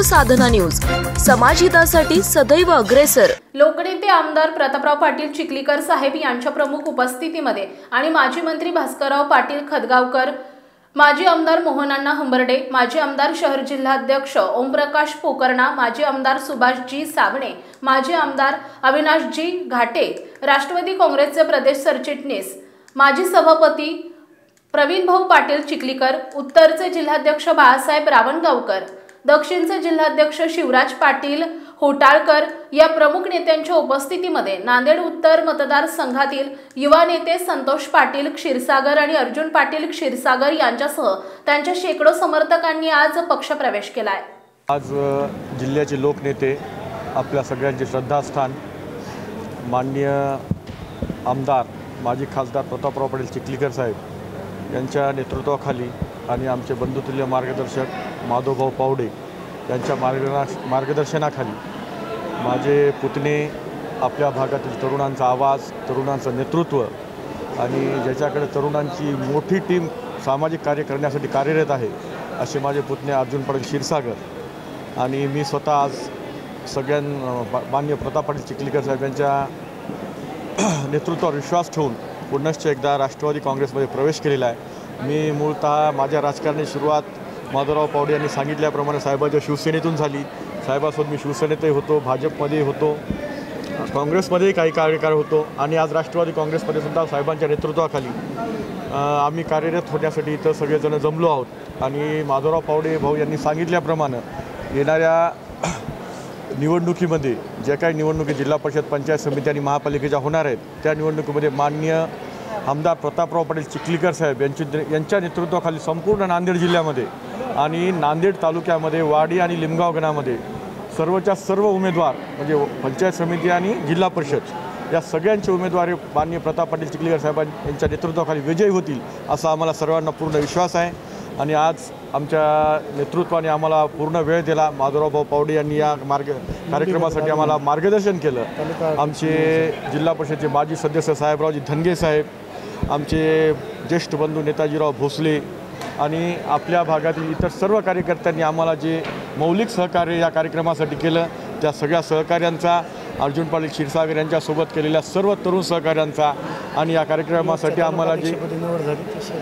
साधना news, समाजहितासाठी सदैव अग्रेसर। लोकनेते आमदार प्रतापराव पाटील चिखलीकर साहेब यांच्या प्रमुख उपस्थितीमध्ये आणि माजी मंत्री भास्करराव पाटील खदगावकर, माजी आमदार मोहनअण्णा हंबर्डे, माजी आमदार शहर जिल्हाध्यक्ष ओमप्रकाश पोकर्णा, माजी आमदार सुभाषजी साबणे, माजी आमदार अविनाशजी घाटे, राष्ट्रवादी काँग्रेसचे प्रदेश सरचिटणीस, माजी सभापती प्रवीणभाऊ पाटील चिखलीकर, उत्तरचे जिल्हाध्यक्ष बाळासाहेब रावणगावकर, दक्षिणचे जिल्हाध्यक्ष शिवराज पाटील होटाळकर या प्रमुख नेत्यांच्या उपस्थितीमध्ये नांदेड उत्तर मतदारसंघातील युवा नेते संतोष पाटील क्षीरसागर आणि अर्जुन पाटील क्षीरसागर यांच्यासह त्यांच्या शेकडो समर्थकांनी आज पक्षप्रवेश केलाय। आज जिल्ह्याचे लोकनेते, आपल्या सगळ्यांचे श्रद्धास्थान माननीय आमदार माजी खासदार प्रतापराव पाटील चिखलीकर साहेब यांच्या नेतृत्वाखाली आणि आमचे बंधुतुल्य मार्गदर्शक माधवभाऊ पावडे यांच्या मार्गदर्शनाखाली माझे पुतणे आपल्या भागातील तरुणांचा आवाज, तरुणांचं नेतृत्व आणि ज्याच्याकडे तरुणांची मोठी टीम सामाजिक कार्य करण्यासाठी कार्यरत आहे असे माझे पुतणे अर्जुन पाटील क्षीरसागर आणि मी स्वतः आज माननीय प्रताप पाटील चिखलीकर साहेब यांच्या नेतृत्वावर विश्वास ठेवून पुनश्च एकदा राष्ट्रवादी काँग्रेसमध्ये प्रवेश केलेला आहे। मी मूळतः माझ्या राजकारणाची सुरुवात माधवराव पावडे यांनी सांगितल्याप्रमाणे साहेबांच्या शिवसेनेतून झाली। साहेबासोबत मी शिवसेनेतही होतो, भाजपमध्ये होतो, काँग्रेसमध्येही काही कार्यकाळ होतो आणि आज राष्ट्रवादी काँग्रेसमध्ये सुद्धा साहेबांच्या नेतृत्वाखाली आम्ही कार्यरत होण्यासाठी इथं सगळेजण जमलो आहोत। आणि माधवराव पावडे भाऊ यांनी सांगितल्याप्रमाणे येणाऱ्या निवडणुकीमध्ये जे काही निवडणुकी जिल्हा परिषद, पंचायत समिती आणि महापालिकेच्या होणार आहेत त्या निवडणुकीमध्ये माननीय आमदार प्रतापराव पाटील चिखलीकर साहेब यांच्या नेतृत्वाखाली संपूर्ण नांदेड जिल्ह्यामध्ये आणि नांदेड तालुक्यामध्ये वाडी आणि लिमगाव गणामध्ये सर्वच्या सर्व उमेदवार म्हणजे पंचायत समिती आणि जिल्हा परिषद या सगळ्यांचे उमेदवार माननीय प्रताप पाटील चिखलीकर साहेब यांच्या नेतृत्वाखाली विजयी होतील असा आम्हाला सर्वांना पूर्ण विश्वास आहे। आणि आज आमच्या नेतृत्वाने आम्हाला पूर्ण वेळ दिला। माधवराव पावडे यांनी या कार्यक्रमासाठी आम्हाला मार्गदर्शन केलं। आमचे जिल्हा परिषदेचे माजी सदस्य साहेबरावजी धनगे साहेब, आमचे ज्येष्ठ बंधू नेताजीराव भोसले आणि आपल्या भागातील इतर सर्व कार्यकर्त्यांनी आम्हाला जे मौलिक सहकार्य या कार्यक्रमासाठी केलं त्या सगळ्या सहकार्यांचा, अर्जुन पाटील क्षीरसागर यांच्यासोबत केलेल्या सर्व तरुण सहकार्यांचा आणि या कार्यक्रमासाठी आम्हाला जे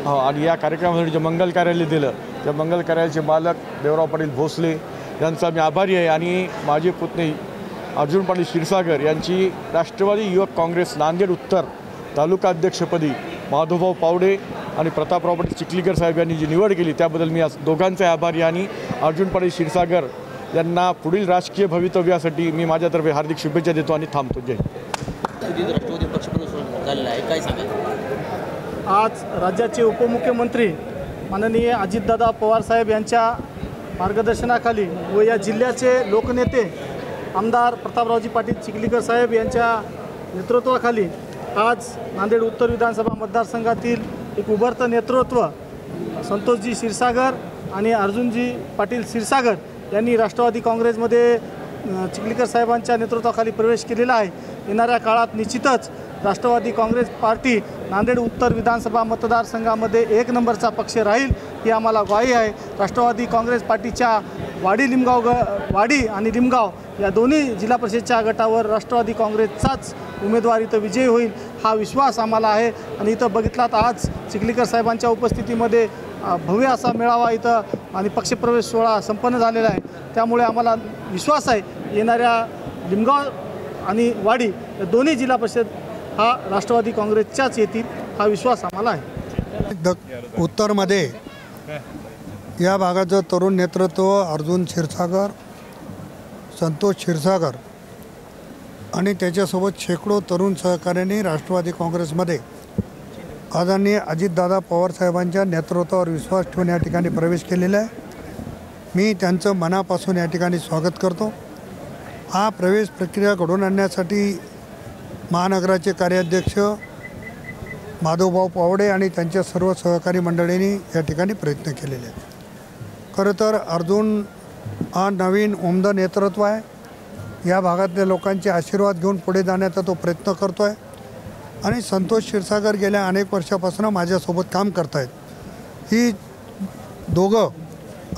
आणि या कार्यक्रमासाठी जे मंगल कार्यालय दिलं त्या मंगल कार्यालयाचे मालक देवराव पाटील भोसले यांचा मी आभारी आहे। आणि माझे पुतणे अर्जुन पाटील क्षीरसागर यांची राष्ट्रवादी युवक काँग्रेस नांदेड उत्तर तालुका अध्यक्षपदी माधवभाऊ पावडे आणि प्रतापराव पाटील चिखलीकर साहेब यांनी जी निवड केली त्याबद्दल मी आज दोघांचे आभारी आणि अर्जुन पाटील क्षीरसागर यांना पुढील राजकीय भवितव्यासाठी मी माझ्यातर्फे हार्दिक शुभेच्छा देतो आणि थांबतो। जय राष्ट्रवादी पक्षप्रवेश झालेला आहे, काय सांगा? आज राज्याचे उपमुख्यमंत्री माननीय अजितदादा पवार साहेब यांच्या मार्गदर्शनाखाली व या जिल्ह्याचे लोकनेते आमदार प्रतापरावजी पाटील चिखलीकर साहेब यांच्या नेतृत्वाखाली आज नांदेड उत्तर विधानसभा मतदारसंघातील एक उभरतं नेतृत्व संतोषजी क्षीरसागर आणि अर्जुनजी पाटील क्षीरसागर यांनी राष्ट्रवादी काँग्रेसमध्ये चिखलीकर साहेबांच्या नेतृत्वाखाली प्रवेश केलेला आहे। येणाऱ्या काळात निश्चितच राष्ट्रवादी काँग्रेस पार्टी नांदेड उत्तर विधानसभा मतदारसंघामध्ये एक नंबरचा पक्ष राहील ही आम्हाला ग्वाही आहे। राष्ट्रवादी काँग्रेस पार्टीच्या वाडी आणि लिमगाव या दोन्ही जिल्हा परिषदच्या गटावर राष्ट्रवादी काँग्रेसचाच उमेदवार इथं विजयी होईल हा विश्वास आम्हाला आहे। आणि इथं बघितलात आज चिखलीकर साहेबांच्या उपस्थितीमध्ये भव्य असा मेळावा इथं आणि पक्षप्रवेश सोहळा संपन्न झालेला आहे। त्यामुळे आम्हाला विश्वास आहे येणाऱ्या लिमगाव आणि वाडी या दोन्ही जिल्हा परिषद हा राष्ट्रवादी काँग्रेसच्याच येतील हा विश्वास आम्हाला आहे। उत्तरमध्ये या भागाचं तरुण नेतृत्व अर्जुन क्षीरसागर, संतोष क्षीरसागर आणि त्याच्यासोबत शेकडो तरुण सहकाऱ्यांनी राष्ट्रवादी काँग्रेसमध्ये आदरणीय अजितदादा पवार साहेबांच्या नेतृत्वावर विश्वास ठेवून या ठिकाणी प्रवेश केलेला आहे। मी त्यांचं मनापासून या ठिकाणी स्वागत करतो। हा प्रवेश प्रक्रिया घडवून आणण्यासाठी महानगराचे कार्याध्यक्ष माधवभाऊ पावडे आणि त्यांच्या सर्व सहकारी मंडळींनी या ठिकाणी प्रयत्न केलेले आहेत। खरं तर अर्जुन हा नवीन उमदं नेतृत्व आहे। या भागातल्या लोकांचे आशीर्वाद घेऊन पुढे जाण्याचा तो प्रयत्न करतो आहे आणि संतोष क्षीरसागर गेल्या अनेक वर्षापासून माझ्यासोबत काम करत आहेत। ही दोघं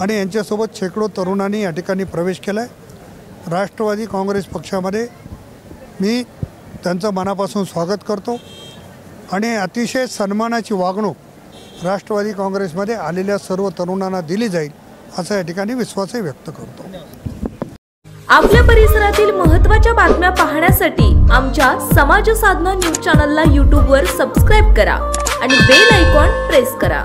आणि यांच्यासोबत शेकडो तरुणांनी या ठिकाणी प्रवेश केला आहे। राष्ट्रवादी काँग्रेस पक्षामध्ये मी त्यांचं मनापासून स्वागत करतो आणि अतिशय सन्मानाची वागणूक राष्ट्रवादी काँग्रेसमध्ये आलेल्या सर्व तरुणांना दिली जाईल असा या ठिकाणी विश्वासही व्यक्त करतो। आपल्या परिसरातील महत्त्वाच्या बातम्या पाहण्यासाठी आमच्या समाज साधना न्यूज चॅनलला यूट्यूबवर सबस्क्राईब करा आणि बेल आयकॉन प्रेस करा।